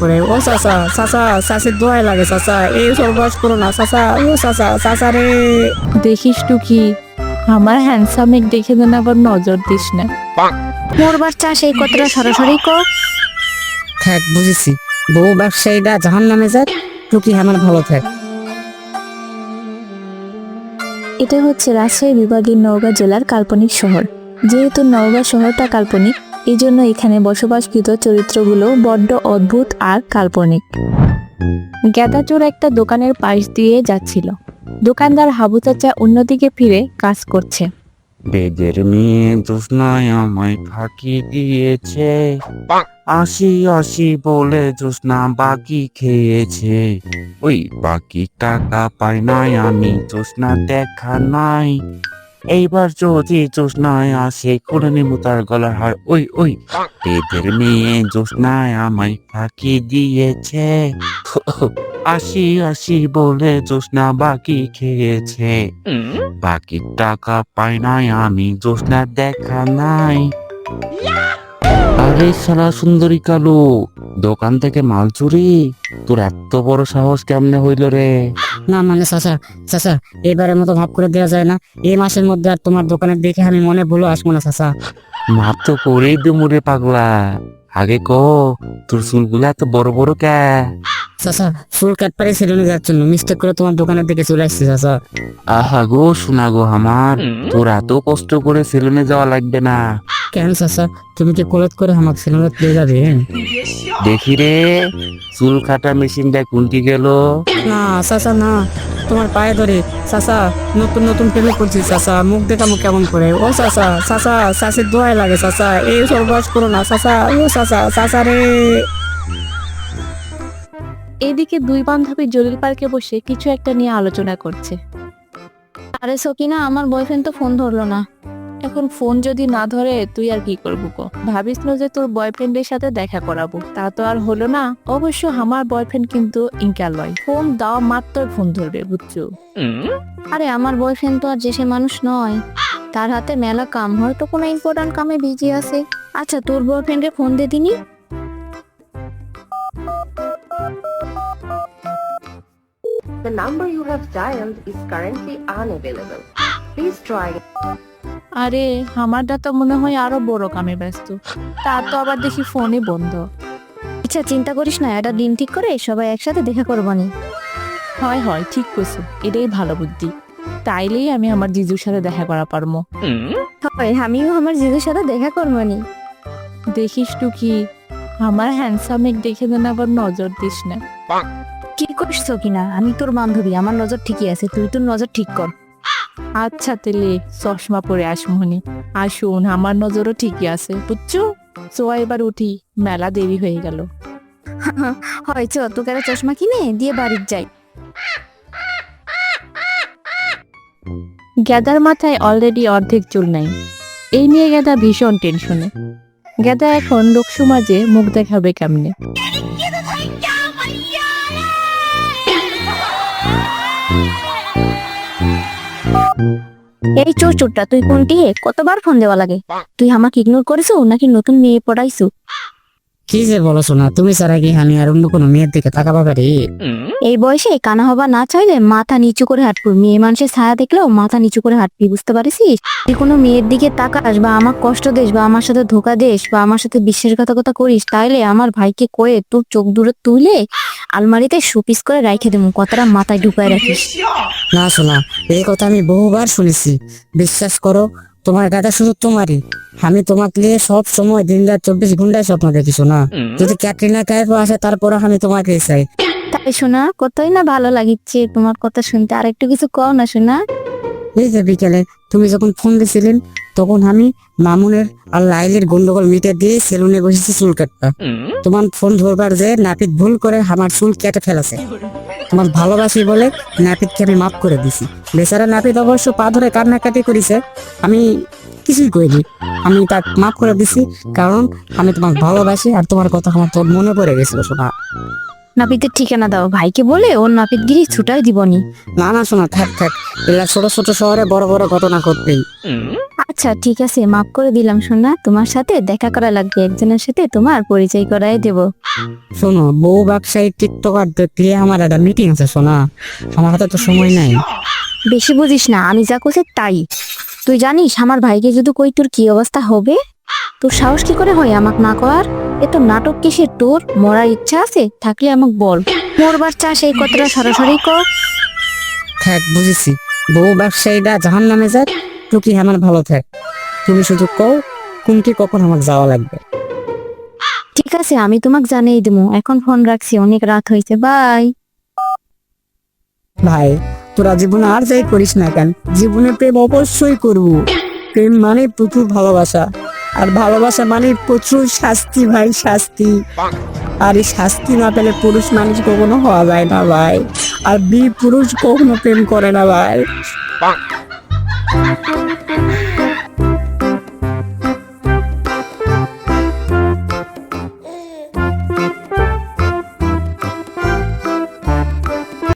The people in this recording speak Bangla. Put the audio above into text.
করে। ও চাচা, চাচা, চাচির দোয়াই লাগে চাচা, এই সর্বনাশ করো না চাচা, ও চাচা, চাচা রে। দেখিস টুকি, আমার হ্যান্ডসামেক দেখে দেন আবার নজর দিস না। মোর বাচ্চা সেই কথাটা সরাসরি কর। থাক বুঝেছি, বউ ব্যবসায়ীরা জাহান নামে যাক, টুকি আমার ভালো থাক। এটা হচ্ছে রাজশাহী বিভাগের নওগাঁ জেলার কাল্পনিক শহর। যেহেতু নওগাঁ শহরটা কাল্পনিক, এই জন্য এখানে বসবাসকৃত চরিত্রগুলো বড্ড অদ্ভুত আর কাল্পনিক। গেদাচোর একটা দোকানের পাশ দিয়ে যাচ্ছিল। দোকানদার হাবু চাচা অন্যদিকে ফিরে কাজ করছে। বেদের মেয়ে জোৎস্নায় আমায় ফাঁকি দিয়েছে, আসি আসি বলে জোৎস্না বাকি খেয়েছে। ওই বাকি টাকা পাই নাই আমি, জোৎস্না দেখা নাই। এইবার যদি জোৎস্নায় আসে করে নেবো তার গলার হার। ওই ওই বেদের মেয়ে জোৎস্নায় আমায় ফাঁকি দিয়েছে, আসি আসি বলে জোৎস্না বাকি খেয়েছে। বাকি টাকা পাই নাই আমি, জোৎস্না দেখা নাই। আরে শালা সুন্দরী কালু, দোকান থেকে মাল চুরি? তোর এত বড় সাহস কেমনে হইল রে? না মানে চাচা, চাচা এবারের মতো মাফ করে দেওয়া যায় না? এই মাসের মধ্যে আর তোমার দোকানের দিকে আমি মনে ভুলো আসবো না চাচা। মাপ তো করেই দেবো রে পাগলা, আগে কো তোর চুলগুলা এত বড় বড় কে? চাচা ফুল কাটপারে সেলুনে যাওয়ার জন্য মিস্টেক করে তোমার দোকানের দিকে চলে আসছে চাচা। আহা গো শোনা গো আমার, তোর এত কষ্ট করে সেলুনে যাওয়া লাগবে না। কেন চাচা, তুমি কি কলেজ করে আমাকে সেলুনে পেয়ে যাবে? দেখি রে চুল কাটা মেশিনটা কোনটি গেল? না চাচা না, তোমার পায়ে ধরে চাচা, নতুন নতুন প্রেমে করছি চাচা, মুখ দেখামো কেমন করে। ও চাচা, চাচা, চাচির দোয়াই লাগে চাচা, এই সর্বনাশ করো না চাচা, ও চাচা, চাচা রে। এদিকে দুই বান্ধবী জলিল পার্কে বসে কিছু একটা নিয়ে আলোচনা করছে। আরে সকিনা, আমার বয়ফ্রেন্ড তো ফোন ধরলো না। এখন ফোন যদি না ধরে তুই আর কি করবো কো? ভাবিস না যে তোর বয়ফ্রেন্ডের সাথে দেখা করাবো, তা তো আর হলো না। অবশ্য আমার বয়ফ্রেন্ড কিন্তু ইনকা লয়, ফোন দেওয়া মাত্রই ফোন ধরবে, বুঝছো? আরে আমার বয়ফ্রেন্ড তো আর যে সে মানুষ নয়, তার হাতে মেলা কাম, হয়তো কোনো ইম্পর্টেন্ট কামে বিজি আছে। আচ্ছা তোর বয়ফ্রেন্ডে ফোন দে দিনি। The number you have dialed is currently unavailable. Please try. আরে আমারটা তো মনে হয় আরো বড় কামে ব্যস্ত, তার তো আবার দেখি ফোনই বন্ধ। আচ্ছা চিন্তা করিস না, এটা দিন ঠিক করে সবাই একসাথে দেখা করবানি। হয় হয়, ঠিক কইছো, এটাই ভালো বুদ্ধি। তাইলেই আমি আমার জিজুর সাথে দেখা করা পারবো। হয়, আমিও আমার জিজুর সাথে দেখা করবানি। দেখিস টুকি, আমার হ্যান্ডসামেক দেখে দেন আবার নজর দিস না। কি করিস সকিনা, আমি তোর বান্ধবী, আমার নজর ঠিকই আছে, তুই তোর নজর ঠিক কর। আচ্ছা তেলে চশমা পরে আসমনি। আসুন, আমার নজরও ঠিকই আছে, বুঝছো? সোয়া এবার উঠি, মেলা দেরি হয়ে গেল। হয় চ, তোকে একটা চশমা কিনে দিয়ে বাড়ির যাই। গেদার মাথায় অলরেডি অর্ধেক চুল নাই, এই নিয়ে গেদা ভীষণ টেনশনে। গেদা এখন লোক সমাজে মুখ দেখাবে কেমনে? এই চোর চোরটা, তুই কোনটি? কতবার ফোন দেওয়া লাগে? তুই আমাকে ইগনোর করেছো নাকি নতুন মেয়ে পড়াইছো? কি যে বলো শোনা, তুমি ছাড়া কি আমি আর অন্য কোনো মেয়ের দিকে তাকাবো পারি? এই বয়সে কানা হবা না চাইলে মাথা নিচু করে হাঁটবি। মেয়ে মানুষের ছায়া দেখলেও মাথা নিচু করে হাঁটবি, বুঝতে পারিস? তুই কোনো মেয়ের দিকে তাকাস বা আমার কষ্ট দিস বা আমার সাথে ধোকা দিস বা আমার সাথে বিশ্বাসঘাতকতা করিস, তাইলে আমার ভাইকে কয়ে তোর চোখ দূরে তুলে আলমারিতে শোপিস করে রাইখে দেবো। কথাটা মাথায় ঢুকায় রাখিস। না শোনা, এই কথা আমি বহুবার শুনেছি, বিশ্বাস করো, তোমার কথা শুধু তোমারই। আমি তোমাকে নিয়ে সব সময় দিন রাত 24 ঘন্টায় স্বপ্ন দেখি শোনা। যদি ক্যাটরিনা কাইফ আসে তারপরে আমি তোমাকে চাই। তাই শোনা, কতই না ভালো লাগিচ্ছে তোমার কথা শুনতে। আর একটু কিছু কও না শোনা। এই যে বিকেলে তুমি যখন ফোন দিয়েছিলেন, তখন আমি মামুনের আর লাইলের গন্ডগোল মিটে দিয়ে সেলুনে বসেছি চুল কাটতে। তোমার ফোন ধরবার যে নাপিত ভুল করে আমার চুল কেটে ফেলেছে। তোমার ভালোবাসি বলে নাপিতকে আমি মাফ করে দিছি। বেচারা নাপিত অবশ্য পা ধরে কান্নাকাটি করেছে, আমি কিছুই করিনি, আমি তাকে মাফ করে দিছি, কারণ আমি তোমাকে ভালোবাসি আর তোমার কথা আমার তোর মনে পড়ে গেছিল শোনা। নাপিতের ঠিকানা দাও, ভাইকে বলে ওর নাপিতগিরি ছুটাই দিবনি। না না শোনা, থাক থাক, এলা ছোট ছোট শহরে বড় বড় ঘটনা ঘটবেই। আচ্ছা ঠিক আছে, মাফ করে দিলাম সোনা, তোমার সাথে দেখা করা লাগবে, একজনের সাথে তোমার পরিচয় করাই দেব। শোনো, বউ ব্যবসায়ী টিকটকার দেখলে আমার একটা মিটিং আছে শোনা, আমার হাতে তো সময় নাই। বেশি বুঝিস না, আমি যা করছি তাই। তুই জানিস আমার ভাইকে যদি কই তোর কি অবস্থা হবে? তোর সাহস কি করে হয় আমাক না কর? এত নাটক কিসের তোর? মরার ইচ্ছা আছে থাকলে আমাক বল, মরবার চাস এই কথাটা সরাসরি কর। থাক বুঝেছি, বউ ব্যবসায়ীরা জাহান নামে যাক, টুকি আমার ভালো থাক। তুমি শুধু কও কোনটি কখন আমার যাওয়া লাগবে। ঠিক আছে, আমি তোমাক জানিয়ে দেবো। এখন ফোন রাখছি, অনেক রাত হয়েছে, বাই। ভাই তোরা জীবনে আর যাই করিস না কেন, জীবনে প্রেম অবশ্যই করবো। প্রেম মানে প্রচুর ভালোবাসা, আর ভালোবাসা মানে প্রচুর শাস্তি ভাই, শাস্তি। আর এই শাস্তি না পেলে পুরুষ মানুষ কখনো হওয়া যায় না ভাই, আর পুরুষ কখনো প্রেম করে না ভাই।